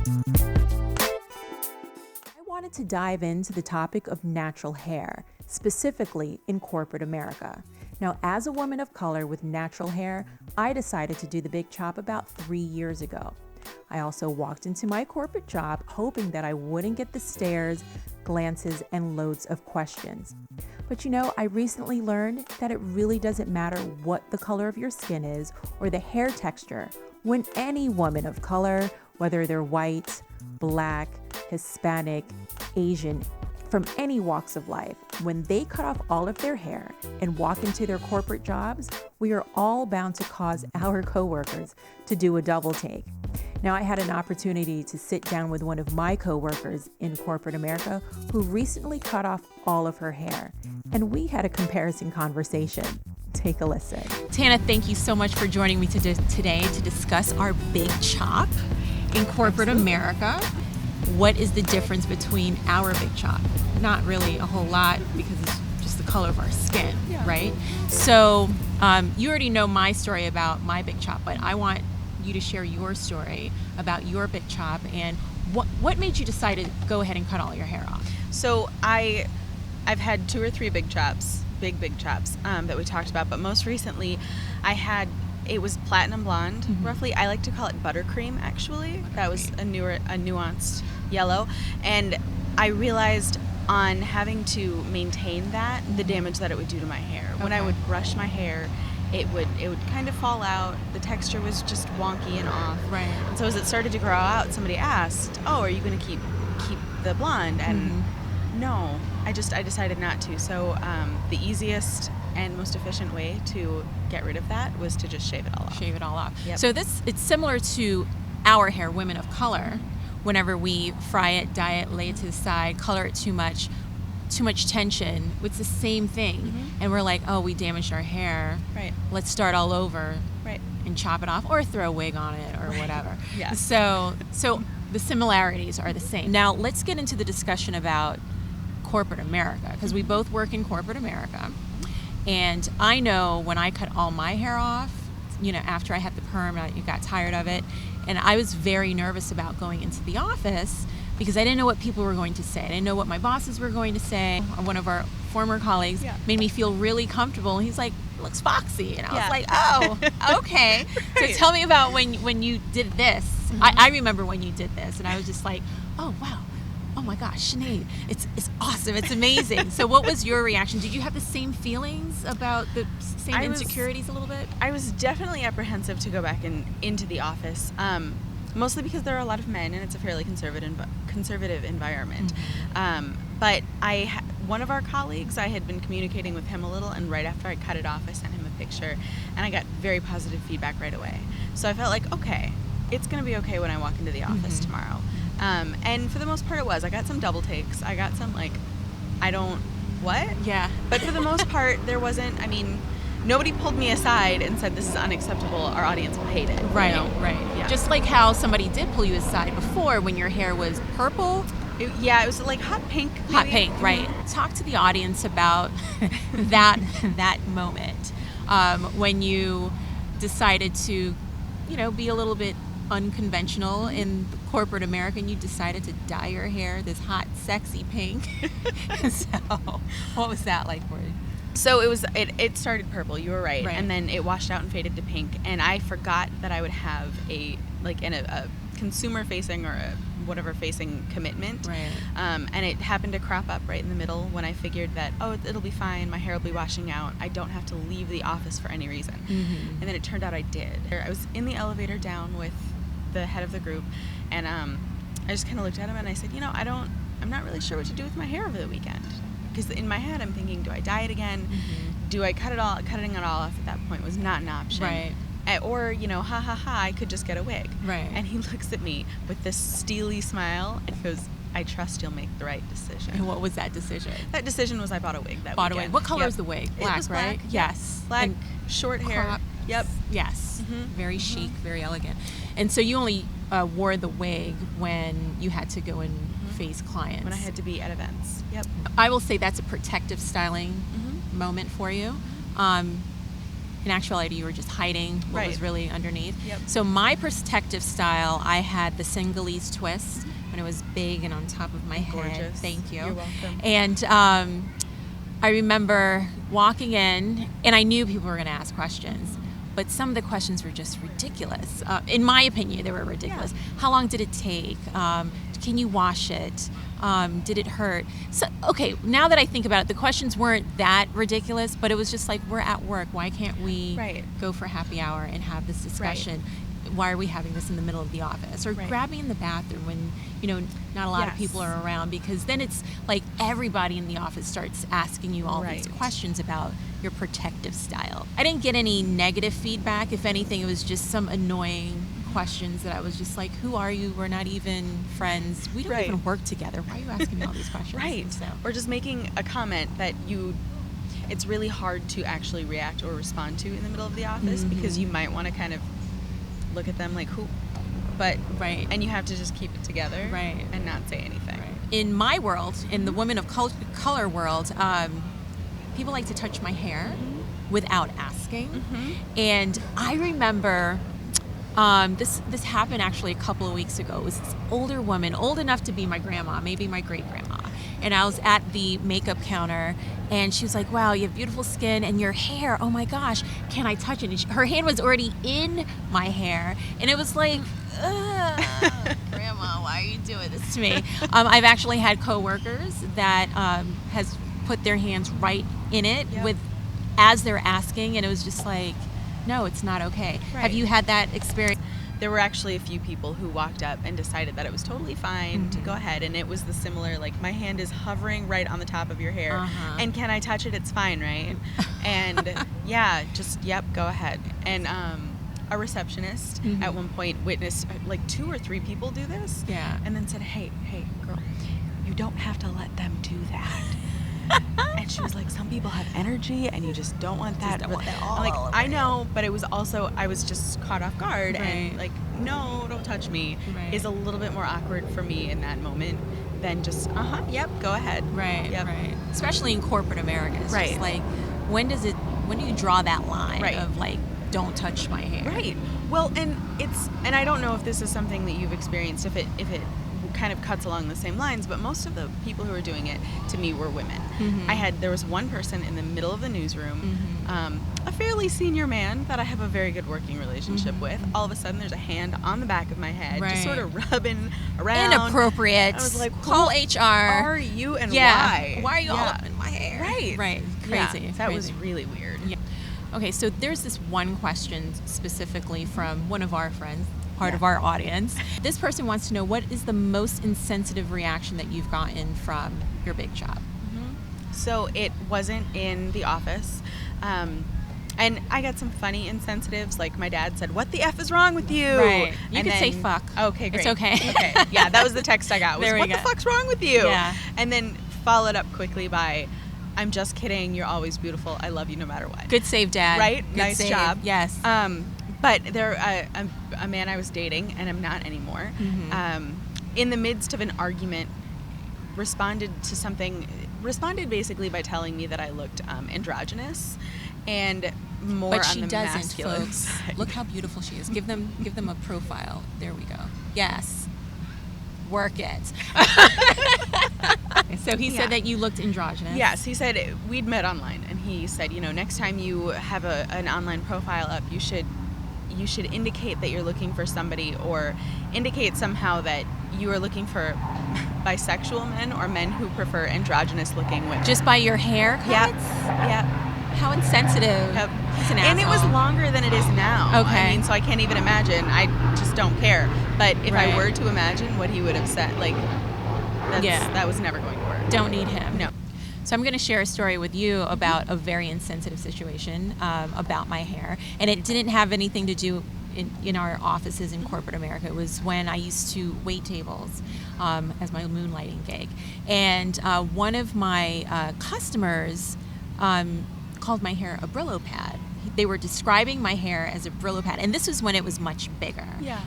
I wanted to dive into the topic of natural hair, specifically in corporate America. Now, as a woman of color with natural hair, I decided to do the big chop about 3 years ago. I also walked into my corporate job hoping that I wouldn't get the stares, glances, and loads of questions. But I recently learned that it really doesn't matter what the color of your skin is or the hair texture when any woman of color, whether they're white, black, Hispanic, Asian, from any walks of life, when they cut off all of their hair and walk into their corporate jobs, we are all bound to cause our coworkers to do a double take. Now, I had an opportunity to sit down with one of my coworkers in corporate America who recently cut off all of her hair, and we had a comparison conversation. Take a listen. Tana, thank you so much for joining me today to discuss our big chop in corporate America. What is the difference between our big chop? Not really a whole lot because it's just the color of our skin, right? So you already know my story about my big chop, but I want you to share your story about your big chop and what made you decide to go ahead and cut all your hair off? So I've had 2 or 3 big chops that we talked about, but most recently it was platinum blonde, roughly. I like to call it buttercream, actually. That was a nuanced yellow. And I realized on having to maintain that, the damage that it would do to my hair. When I would brush my hair, it would kind of fall out. The texture was just wonky and off. Right. And so as it started to grow out, somebody asked, "Oh, are you going to keep the blonde?" And no, I decided not to. So the easiest and most efficient way to get rid of that was to just shave it all off. Yep. So it's similar to our hair, women of color. Whenever we fry it, dye it, lay it to the side, color it too much tension, it's the same thing. And we're like, oh, we damaged our hair. Right. Let's start all over. Right. And chop it off or throw a wig on it or whatever. Yeah. So the similarities are the same. Now let's get into the discussion about corporate America, because we both work in corporate America. And I know when I cut all my hair off, after I had the perm, I got tired of it. And I was very nervous about going into the office because I didn't know what people were going to say. I didn't know what my bosses were going to say. One of our former colleagues made me feel really comfortable. He's like, "Looks foxy." And I was like, oh, okay. So tell me about when you did this. I remember when you did this, and I was just like, oh, wow. Oh my gosh, Sinead, it's awesome. It's amazing. So what was your reaction? Did you have the same feelings about the same insecurities a little bit? I was definitely apprehensive to go back into the office, mostly because there are a lot of men and it's a fairly conservative environment. But one of our colleagues, I had been communicating with him a little, and right after I cut it off, I sent him a picture, and I got very positive feedback right away. So I felt like, okay, it's going to be okay when I walk into the office tomorrow. And for the most part it was. I got some double takes. I got some Yeah. But for the most part, there wasn't, nobody pulled me aside and said, "This is unacceptable. Our audience will hate it." Right, right. Yeah. Just like how somebody did pull you aside before when your hair was purple. It was like hot pink. Maybe. Hot pink, right. Talk to the audience about that moment when you decided to, be a little bit unconventional in corporate America, and you decided to dye your hair this hot, sexy pink. So, what was that like for you? So it started purple. You were right, and then it washed out and faded to pink. And I forgot that I would have a consumer facing or a whatever facing commitment. Right. And it happened to crop up right in the middle when I figured that, it'll be fine. My hair will be washing out. I don't have to leave the office for any reason. And then it turned out I did. I was in the elevator down with the head of the group, and I just kind of looked at him and I said, I'm not really sure what to do with my hair over the weekend, because in my head I'm thinking, do I dye it again? Do I cut it all? Cutting it all off at that point was not an option. Right. Or, I could just get a wig. Right. And he looks at me with this steely smile and goes, "I trust you'll make the right decision." And what was that decision? That decision was I bought a wig that Bought weekend. a wig. What color is the wig? Black, it was right? Black. Yes. Black, and short hair. Cropped. Yep. Yes. Very chic, very elegant. And so you only wore the wig when you had to go and face clients. When I had to be at events. Yep. I will say that's a protective styling moment for you. in actuality you were just hiding what was really underneath. Yep. So my protective style, I had the Singalese twist when it was big and on top of my head. Gorgeous. Thank you. You're welcome. And I remember walking in, and I knew people were going to ask questions, but some of the questions were just ridiculous. In my opinion, they were ridiculous. Yeah. How long did it take? Can you wash it? Did it hurt? So, okay, now that I think about it, the questions weren't that ridiculous, but it was just like, we're at work. Why can't we go for happy hour and have this discussion? Why are we having this in the middle of the office? Or grab me in the bathroom when, not a lot of people are around, because then it's like everybody in the office starts asking you all these questions about your protective style. I didn't get any negative feedback. If anything, it was just some annoying questions that I was just like, who are you? We're not even friends. We don't even work together. Why are you asking me all these questions? So. Or just making a comment that it's really hard to actually react or respond to in the middle of the office, because you might want to kind of look at them like, who? But and you have to just keep it together and not say anything. In my world, in the women of color world, people like to touch my hair without asking. And I remember this happened actually a couple of weeks ago. It was this older woman, old enough to be my grandma, maybe my great grandma. And I was at the makeup counter, and she was like, wow, you have beautiful skin, and your hair, oh my gosh, can I touch it? And her hand was already in my hair, and it was like, Grandma, why are you doing this to me? I've actually had coworkers that has put their hands right in it as they're asking, and it was just like, no, it's not okay. Have you had that experience? There were actually a few people who walked up and decided that it was totally fine to go ahead, and it was the similar, like, my hand is hovering right on the top of your hair, and can I touch it? It's fine, right? And go ahead. And a receptionist at one point witnessed like 2 or 3 people do this, and then said, hey girl, you don't have to let them do that. And she was like, some people have energy and you just don't want that. I know, but it was also, I was just caught off guard, and like, no, don't touch me is a little bit more awkward for me in that moment than just, go ahead. Especially in corporate America. It's just like, when do you draw that line of like, don't touch my hair? Well, and I don't know if this is something that you've experienced, if it kind of cuts along the same lines, but most of the people who were doing it to me were women. There was one person in the middle of the newsroom, a fairly senior man that I have a very good working relationship with. All of a sudden there's a hand on the back of my head, just sort of rubbing around. Inappropriate. I was like, call HR. Are you, and why? Why are you all up in my hair? Crazy. That was really weird. Okay, so there's this one question specifically from one of our friends, part of our audience. This person wants to know, what is the most insensitive reaction that you've gotten from your big job? So it wasn't in the office. And I got some funny insensitives, like my dad said, what the F is wrong with you? You can say fuck. Okay, great. It's okay. Okay. Yeah, that was the text I got. What the fuck's wrong with you? Yeah. And then followed up quickly by, I'm just kidding. You're always beautiful. I love you no matter what. Good save, Dad. Right? Good nice save. job. Yes. But there, a man I was dating, and I'm not anymore, in the midst of an argument, responded basically by telling me that I looked androgynous and more but on she the doesn't, masculine folks. side. Look how beautiful she is. Give them a profile. There we go. Yes. Work it. So he said that you looked androgynous. Yes, he said we'd met online, and he said, next time you have an online profile up, you should indicate that you're looking for somebody, or indicate somehow that you are looking for bisexual men or men who prefer androgynous looking women. Just by your haircuts? Yeah. How insensitive. Yep. He's an and asshole. it was longer than it is now. Okay. I mean, so I can't even imagine. I just don't care. But if I were to imagine what he would have said, like, that was never going to work. Don't need him. No. So I'm going to share a story with you about a very insensitive situation about my hair. And it didn't have anything to do in our offices in corporate America. It was when I used to wait tables as my moonlighting gig. And one of my customers called my hair a Brillo pad. They were describing my hair as a Brillo pad. And this was when it was much bigger. Yeah.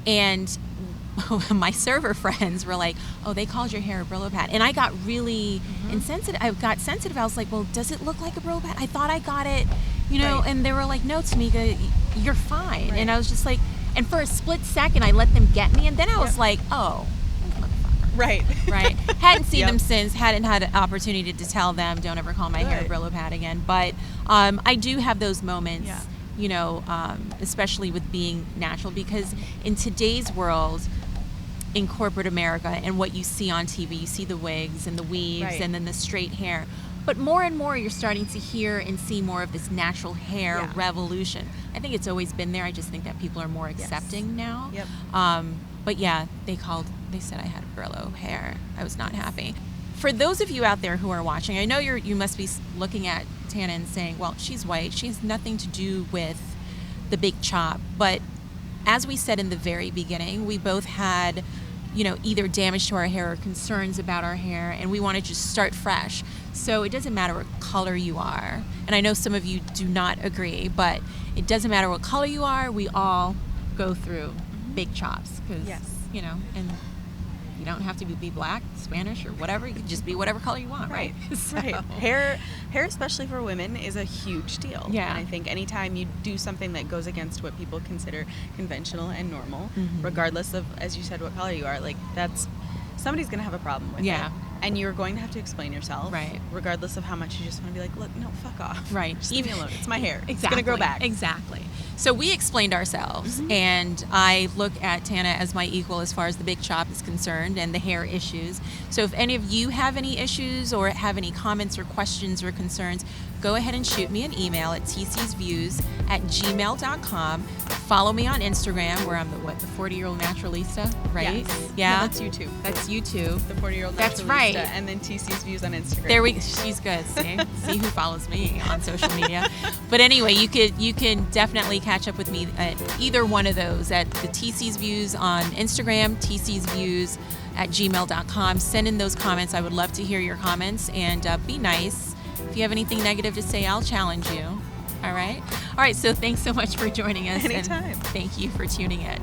And my server friends were like, oh, they called your hair a Brillo pad. And I got really insensitive. I got sensitive. I was like, well, does it look like a Brillo pad? I thought I got it, you know, Right. and they were like, no, Tamika, you're fine. Right. And I was just like, and for a split second, I let them get me. And then I was Yep. like, oh, motherfucker. Right. Right. Hadn't seen Yep. them since, hadn't had an opportunity to tell them, don't ever call my hair a Good. Brillo pad again. But I do have those moments, Yeah. you know, especially with being natural, because in today's world, in corporate America and what you see on TV, you see the wigs and the weaves Right. and then the straight hair. But more and more, you're starting to hear and see more of this natural hair Yeah. revolution. I think it's always been there. I just think that people are more Yes. accepting now. Yep. But yeah, they said I had Brillo hair. I was not happy. For those of you out there who are watching, I know you must be looking at Tana and saying, well, she's white. She has nothing to do with the big chop. But as we said in the very beginning, we both had, you know, either damage to our hair or concerns about our hair, and we want to just start fresh. So it doesn't matter what color you are. And I know some of you do not agree, but it doesn't matter what color you are. We all go through big chops because, Yes. you know, and you don't have to be black, Spanish, or whatever. You can just be whatever color you want, right? So- Right. Hair, especially for women, is a huge deal. Yeah. And I think anytime you do something that goes against what people consider conventional and normal, Mhm. regardless of, as you said, what color you are, like somebody's going to have a problem with Yeah. it. And you're going to have to explain yourself. Right. Regardless of how much you just want to be like, look, no, fuck off. Right. Just leave me alone. It's my hair. Exactly. It's going to grow back. Exactly. So we explained ourselves, Mm-hmm. and I look at Tana as my equal as far as the big chop is concerned and the hair issues. So if any of you have any issues or have any comments or questions or concerns, go ahead and shoot me an email at tcsviews@gmail.com. Follow me on Instagram, where I'm the 40-year-old naturalista, right? Yes. Yeah. No, that's YouTube. That's YouTube. The 40-year-old That's Naturalista, right. And then TC's Views on Instagram. There she's good. See who follows me on social media. But anyway, you can definitely catch up with me at either one of those, at the TC's Views on Instagram, TC's Views at gmail.com. Send in those comments. I would love to hear your comments, and be nice. If you have anything negative to say, I'll challenge you. All right. So thanks so much for joining us. Anytime. And thank you for tuning in.